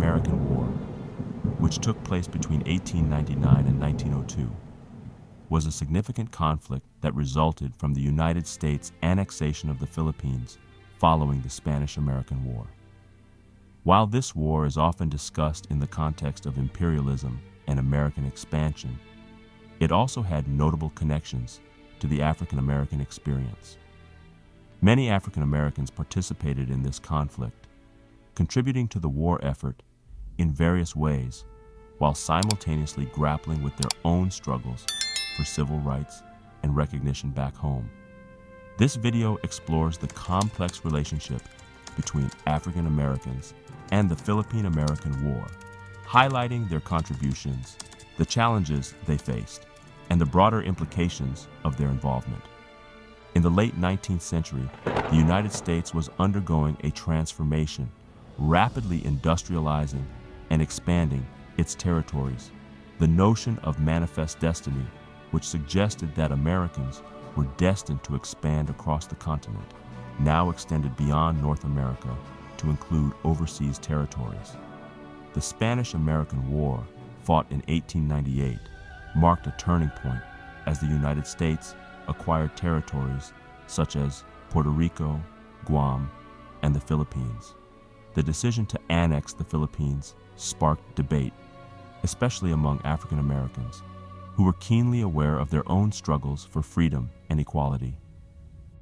Philippine-American War, which took place between 1899 and 1902, was a significant conflict that resulted from the United States' annexation of the Philippines following the Spanish-American War. While this war is often discussed in the context of imperialism and American expansion, it also had notable connections to the African American experience. Many African Americans participated in this conflict, contributing to the war effort in various ways while simultaneously grappling with their own struggles for civil rights and recognition back home. This video explores the complex relationship between African Americans and the Philippine-American War, highlighting their contributions, the challenges they faced, and the broader implications of their involvement. In the late 19th century, the United States was undergoing a transformation, rapidly industrializing and expanding its territories. The notion of manifest destiny, which suggested that Americans were destined to expand across the continent, now extended beyond North America to include overseas territories. The Spanish-American War, fought in 1898, marked a turning point as the United States acquired territories such as Puerto Rico, Guam, and the Philippines. The decision to annex the Philippines sparked debate, especially among African Americans, who were keenly aware of their own struggles for freedom and equality.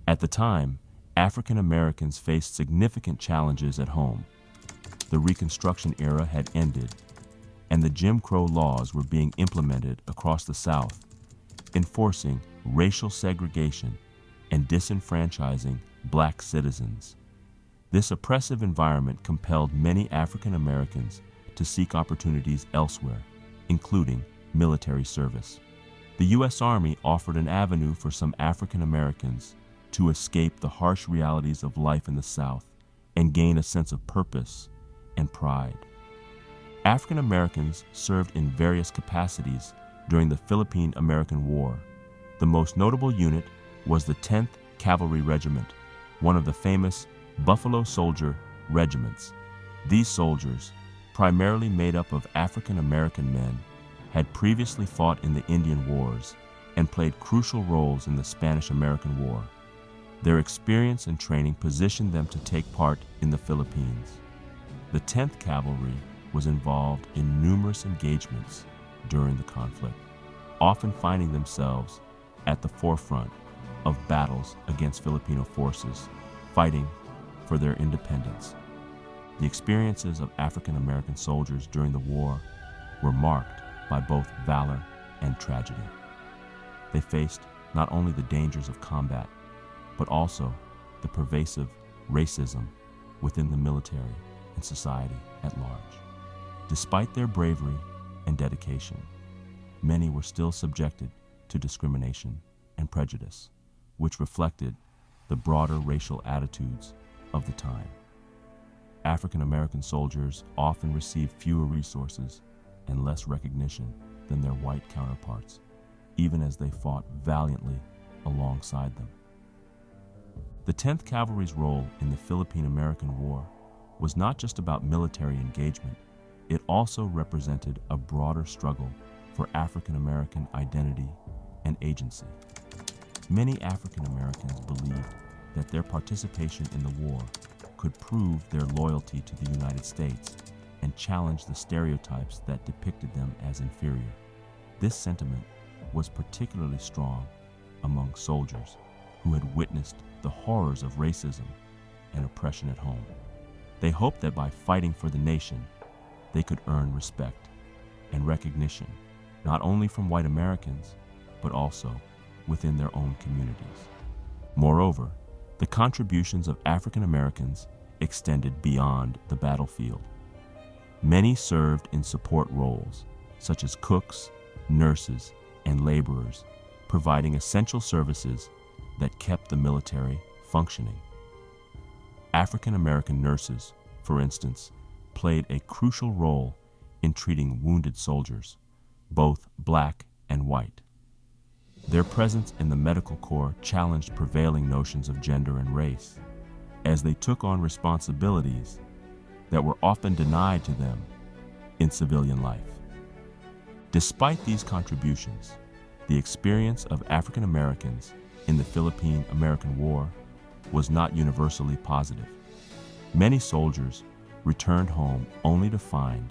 At the time, African Americans faced significant challenges at home. The Reconstruction era had ended, and the Jim Crow laws were being implemented across the South, enforcing racial segregation and disenfranchising black citizens. This oppressive environment compelled many African Americans to seek opportunities elsewhere, including military service. The U.S. Army offered an avenue for some African Americans to escape the harsh realities of life in the South and gain a sense of purpose and pride. African Americans served in various capacities during the Philippine-American War. The most notable unit was the 10th Cavalry Regiment, one of the famous Buffalo Soldier regiments. These soldiers, primarily made up of African American men, had previously fought in the Indian Wars and played crucial roles in the Spanish-American War. Their experience and training positioned them to take part in the Philippines. The 10th Cavalry was involved in numerous engagements during the conflict, often finding themselves at the forefront of battles against Filipino forces fighting for their independence. The experiences of African American soldiers during the war were marked by both valor and tragedy. They faced not only the dangers of combat, but also the pervasive racism within the military and society at large. Despite their bravery and dedication, many were still subjected to discrimination and prejudice, which reflected the broader racial attitudes of the time. African American soldiers often received fewer resources and less recognition than their white counterparts, even as they fought valiantly alongside them. The 10th Cavalry's role in the Philippine-American War was not just about military engagement, it also represented a broader struggle for African American identity and agency. Many African Americans believed that their participation in the war could prove their loyalty to the United States and challenge the stereotypes that depicted them as inferior. This sentiment was particularly strong among soldiers who had witnessed the horrors of racism and oppression at home. They hoped that by fighting for the nation, they could earn respect and recognition, not only from white Americans, but also within their own communities. Moreover, the contributions of African Americans extended beyond the battlefield. Many served in support roles, such as cooks, nurses, and laborers, providing essential services that kept the military functioning. African American nurses, for instance, played a crucial role in treating wounded soldiers, both black and white. Their presence in the medical corps challenged prevailing notions of gender and race, as they took on responsibilities that were often denied to them in civilian life. Despite these contributions, the experience of African Americans in the Philippine-American War was not universally positive. Many soldiers returned home only to find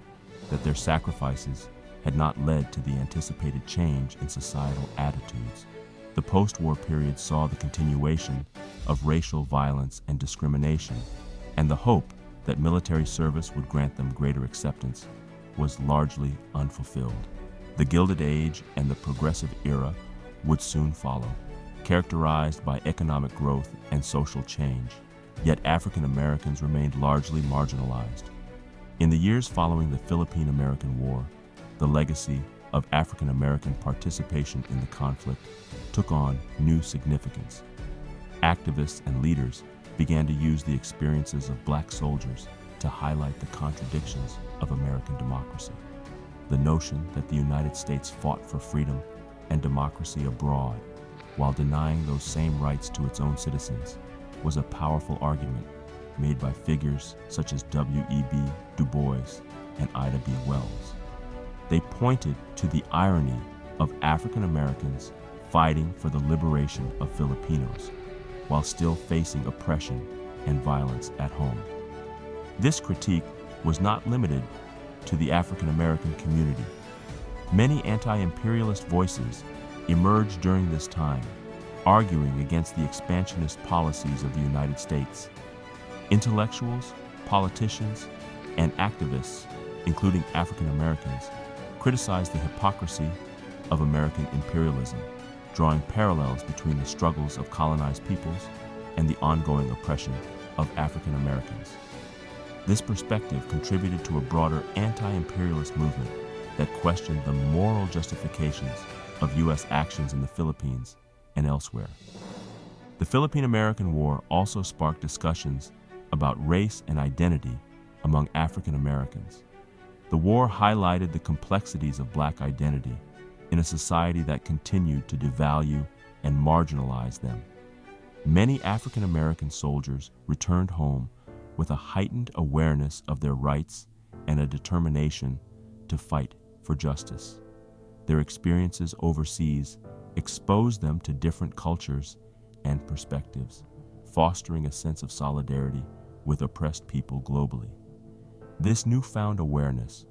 that their sacrifices had not led to the anticipated change in societal attitudes. The post-war period saw the continuation of racial violence and discrimination, and the hope that military service would grant them greater acceptance was largely unfulfilled. The Gilded Age and the Progressive Era would soon follow, characterized by economic growth and social change, yet African Americans remained largely marginalized. In the years following the Philippine-American War, the legacy of African American participation in the conflict took on new significance. Activists and leaders began to use the experiences of black soldiers to highlight the contradictions of American democracy. The notion that the United States fought for freedom and democracy abroad while denying those same rights to its own citizens was a powerful argument made by figures such as W.E.B. Du Bois and Ida B. Wells. They pointed to the irony of African Americans fighting for the liberation of Filipinos while still facing oppression and violence at home. This critique was not limited to the African American community. Many anti-imperialist voices emerged during this time, arguing against the expansionist policies of the United States. Intellectuals, politicians, and activists, including African Americans, criticized the hypocrisy of American imperialism, drawing parallels between the struggles of colonized peoples and the ongoing oppression of African Americans. This perspective contributed to a broader anti-imperialist movement that questioned the moral justifications of U.S. actions in the Philippines and elsewhere. The Philippine-American War also sparked discussions about race and identity among African Americans. The war highlighted the complexities of black identity in a society that continued to devalue and marginalize them. Many African American soldiers returned home with a heightened awareness of their rights and a determination to fight for justice. Their experiences overseas exposed them to different cultures and perspectives, fostering a sense of solidarity with oppressed people globally. This newfound awareness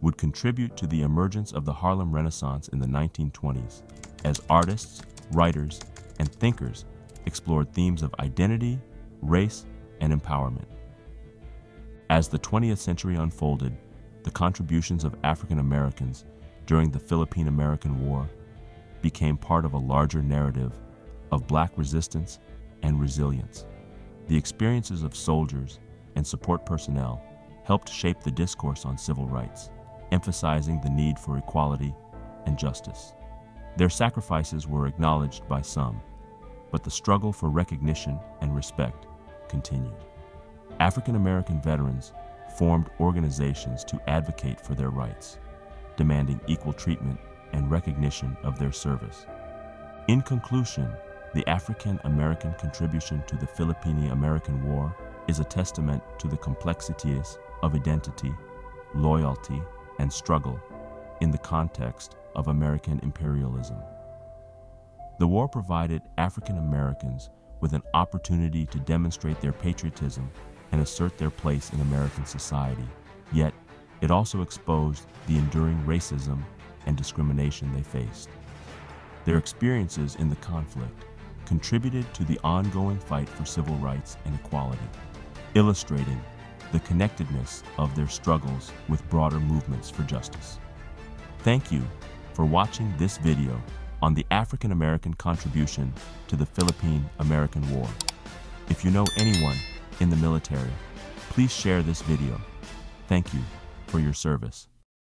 would contribute to the emergence of the Harlem Renaissance in the 1920s as artists, writers, and thinkers explored themes of identity, race, and empowerment. As the 20th century unfolded, the contributions of African Americans during the Philippine-American War became part of a larger narrative of black resistance and resilience. The experiences of soldiers and support personnel helped shape the discourse on civil rights, emphasizing the need for equality and justice. Their sacrifices were acknowledged by some, but the struggle for recognition and respect continued. African American veterans formed organizations to advocate for their rights, demanding equal treatment and recognition of their service. In conclusion, the African American contribution to the Philippine-American War is a testament to the complexities of identity, loyalty, and struggle in the context of American imperialism. The war provided African Americans with an opportunity to demonstrate their patriotism and assert their place in American society, yet it also exposed the enduring racism and discrimination they faced. Their experiences in the conflict contributed to the ongoing fight for civil rights and equality, illustrating the connectedness of their struggles with broader movements for justice. Thank you for watching this video on the African American contribution to the Philippine-American War. If you know anyone in the military, please share this video. Thank you for your service.